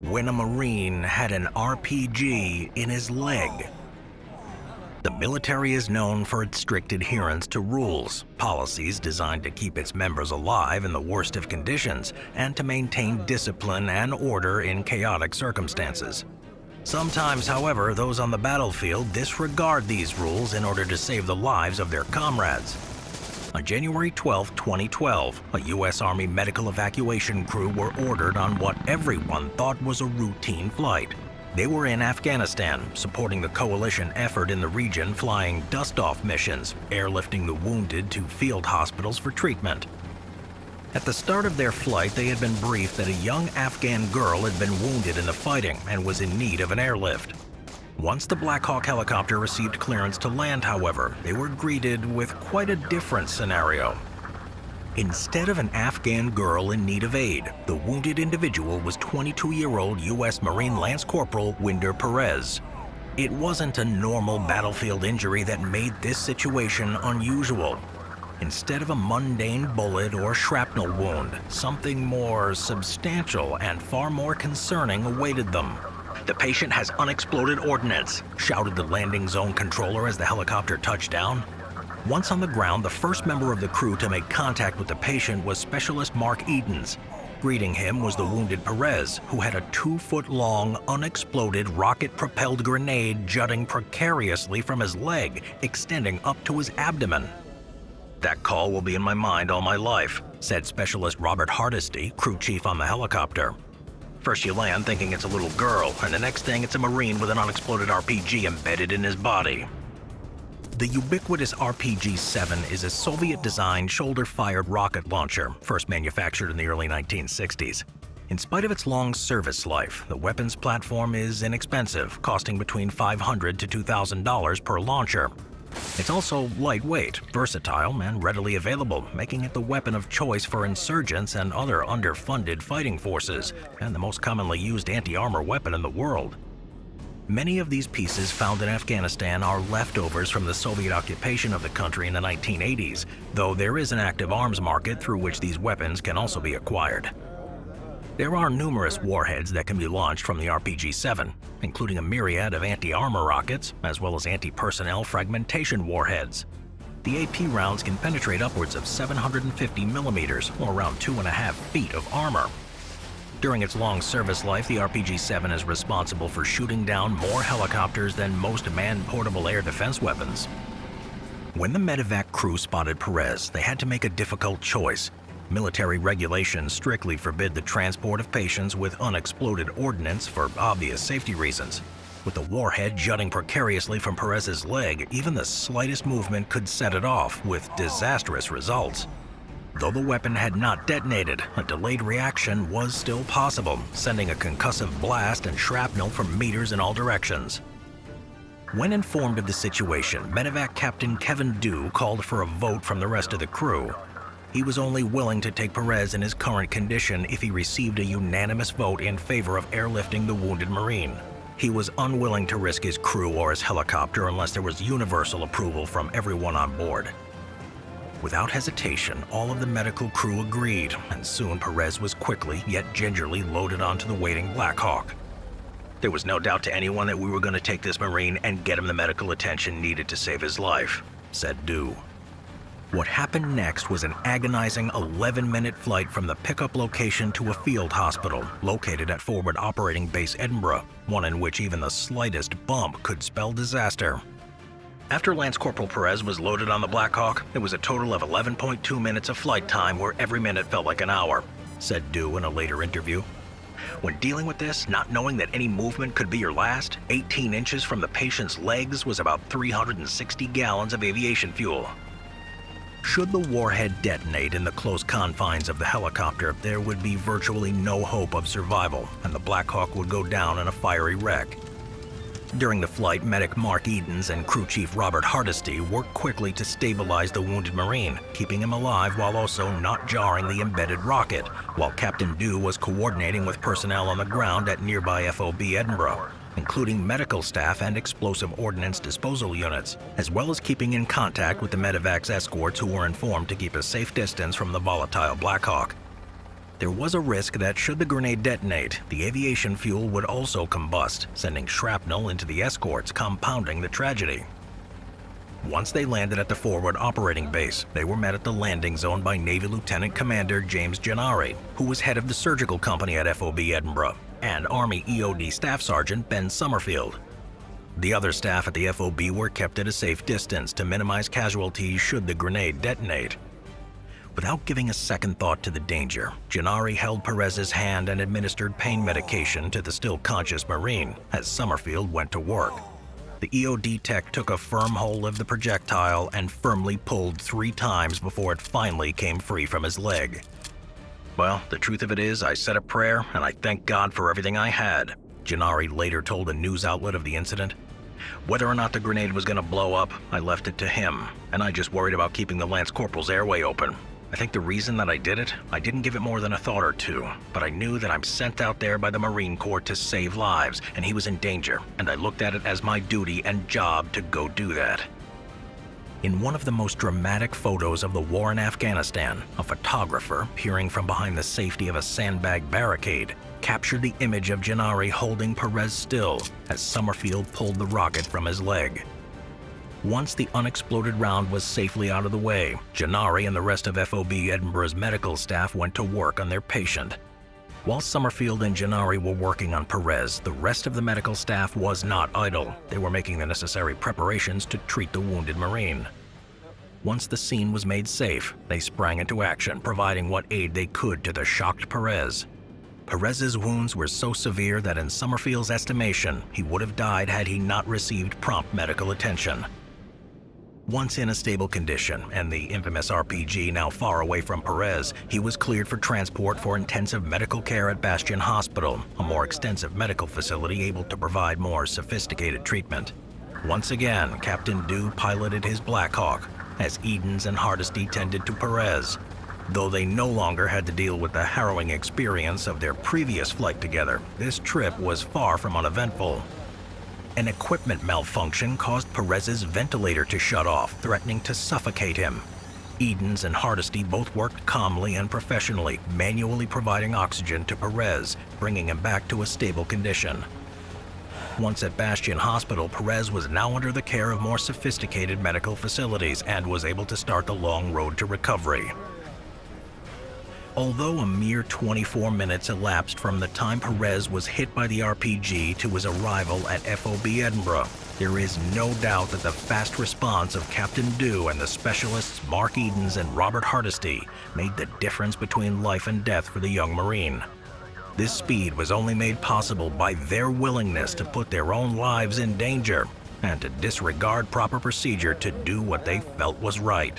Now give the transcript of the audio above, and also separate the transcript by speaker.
Speaker 1: when a Marine had an RPG in his leg. The military is known for its strict adherence to rules, policies designed to keep its members alive in the worst of conditions and to maintain discipline and order in chaotic circumstances. Sometimes, however, those on the battlefield disregard these rules in order to save the lives of their comrades. On January 12, 2012, a U.S. Army medical evacuation crew were ordered on what everyone thought was a routine flight. They were in Afghanistan, supporting the coalition effort in the region, flying dust-off missions, airlifting the wounded to field hospitals for treatment. At the start of their flight, they had been briefed that a young Afghan girl had been wounded in the fighting and was in need of an airlift. Once the Black Hawk helicopter received clearance to land, however, they were greeted with quite a different scenario. Instead of an Afghan girl in need of aid, the wounded individual was 22-year-old U.S. Marine Lance Corporal Winder Perez. It wasn't a normal battlefield injury that made this situation unusual. Instead of a mundane bullet or shrapnel wound, something more substantial and far more concerning awaited them. "The patient has unexploded ordnance," shouted the landing zone controller as the helicopter touched down. Once on the ground, the first member of the crew to make contact with the patient was Specialist Mark Edens. Greeting him was the wounded Perez, who had a 2-foot-long, unexploded, rocket-propelled grenade jutting precariously from his leg, extending up to his abdomen. "That call will be in my mind all my life," said Specialist Robert Hardesty, crew chief on the helicopter. "First you land thinking it's a little girl, and the next thing it's a Marine with an unexploded RPG embedded in his body." The ubiquitous RPG-7 is a Soviet-designed shoulder-fired rocket launcher, first manufactured in the early 1960s. In spite of its long service life, the weapons platform is inexpensive, costing between $500 to $2,000 per launcher. It's also lightweight, versatile, and readily available, making it the weapon of choice for insurgents and other underfunded fighting forces, and the most commonly used anti-armor weapon in the world. Many of these pieces found in Afghanistan are leftovers from the Soviet occupation of the country in the 1980s, though there is an active arms market through which these weapons can also be acquired. There are numerous warheads that can be launched from the RPG-7, including a myriad of anti-armor rockets, as well as anti-personnel fragmentation warheads. The AP rounds can penetrate upwards of 750 millimeters, or around 2.5 feet of armor. During its long service life, the RPG-7 is responsible for shooting down more helicopters than most man-portable air defense weapons. When the medevac crew spotted Perez, they had to make a difficult choice. Military regulations strictly forbid the transport of patients with unexploded ordnance for obvious safety reasons. With the warhead jutting precariously from Perez's leg, even the slightest movement could set it off, with disastrous results. Though the weapon had not detonated, a delayed reaction was still possible, sending a concussive blast and shrapnel for meters in all directions. When informed of the situation, Medevac Captain Kevin Dew called for a vote from the rest of the crew. He was only willing to take Perez in his current condition if he received a unanimous vote in favor of airlifting the wounded Marine. He was unwilling to risk his crew or his helicopter unless there was universal approval from everyone on board. Without hesitation, all of the medical crew agreed, and soon Perez was quickly yet gingerly loaded onto the waiting Black Hawk. "There was no doubt to anyone that we were going to take this Marine and get him the medical attention needed to save his life," said Dew. What happened next was an agonizing 11-minute flight from the pickup location to a field hospital located at Forward Operating Base Edinburgh, one in which even the slightest bump could spell disaster. After Lance Corporal Perez was loaded on the Black Hawk, it was a total of 11.2 minutes of flight time where every minute felt like an hour, said Dew in a later interview. When dealing with this, not knowing that any movement could be your last, 18 inches from the patient's legs was about 360 gallons of aviation fuel. Should the warhead detonate in the close confines of the helicopter, there would be virtually no hope of survival, and the Black Hawk would go down in a fiery wreck. During the flight, medic Mark Edens and crew chief Robert Hardesty worked quickly to stabilize the wounded Marine, keeping him alive while also not jarring the embedded rocket, while Captain Dew was coordinating with personnel on the ground at nearby FOB Edinburgh, including medical staff and explosive ordnance disposal units, as well as keeping in contact with the medevac's escorts who were informed to keep a safe distance from the volatile Black Hawk. There was a risk that should the grenade detonate, the aviation fuel would also combust, sending shrapnel into the escorts, compounding the tragedy. Once they landed at the forward operating base, they were met at the landing zone by Navy Lieutenant Commander James Gennari, who was head of the surgical company at FOB Edinburgh, and Army EOD Staff Sergeant Ben Summerfield. The other staff at the FOB were kept at a safe distance to minimize casualties should the grenade detonate. Without giving a second thought to the danger, Gennari held Perez's hand and administered pain medication to the still conscious Marine as Summerfield went to work. The EOD tech took a firm hold of the projectile and firmly pulled 3 times before it finally came free from his leg. "Well, the truth of it is, I said a prayer and I thank God for everything I had," Gennari later told a news outlet of the incident. "Whether or not the grenade was going to blow up, I left it to him, and I just worried about keeping the Lance Corporal's airway open. I think the reason that I did it, I didn't give it more than a thought or two, but I knew that I'm sent out there by the Marine Corps to save lives, and he was in danger, and I looked at it as my duty and job to go do that." In one of the most dramatic photos of the war in Afghanistan, a photographer, peering from behind the safety of a sandbag barricade, captured the image of Gennari holding Perez still as Summerfield pulled the rocket from his leg. Once the unexploded round was safely out of the way, Gennari and the rest of FOB Edinburgh's medical staff went to work on their patient. While Summerfield and Gennari were working on Perez, the rest of the medical staff was not idle. They were making the necessary preparations to treat the wounded Marine. Once the scene was made safe, they sprang into action, providing what aid they could to the shocked Perez. Perez's wounds were so severe that in Summerfield's estimation, he would have died had he not received prompt medical attention. Once in a stable condition, and the infamous RPG now far away from Perez, he was cleared for transport for intensive medical care at Bastion Hospital, a more extensive medical facility able to provide more sophisticated treatment. Once again, Captain Dew piloted his Black Hawk, as Edens and Hardesty tended to Perez. Though they no longer had to deal with the harrowing experience of their previous flight together, this trip was far from uneventful. An equipment malfunction caused Perez's ventilator to shut off, threatening to suffocate him. Edens and Hardesty both worked calmly and professionally, manually providing oxygen to Perez, bringing him back to a stable condition. Once at Bastion Hospital, Perez was now under the care of more sophisticated medical facilities and was able to start the long road to recovery. Although a mere 24 minutes elapsed from the time Perez was hit by the RPG to his arrival at FOB Edinburgh, there is no doubt that the fast response of Captain Dew and the specialists Mark Edens and Robert Hardesty made the difference between life and death for the young Marine. This speed was only made possible by their willingness to put their own lives in danger and to disregard proper procedure to do what they felt was right.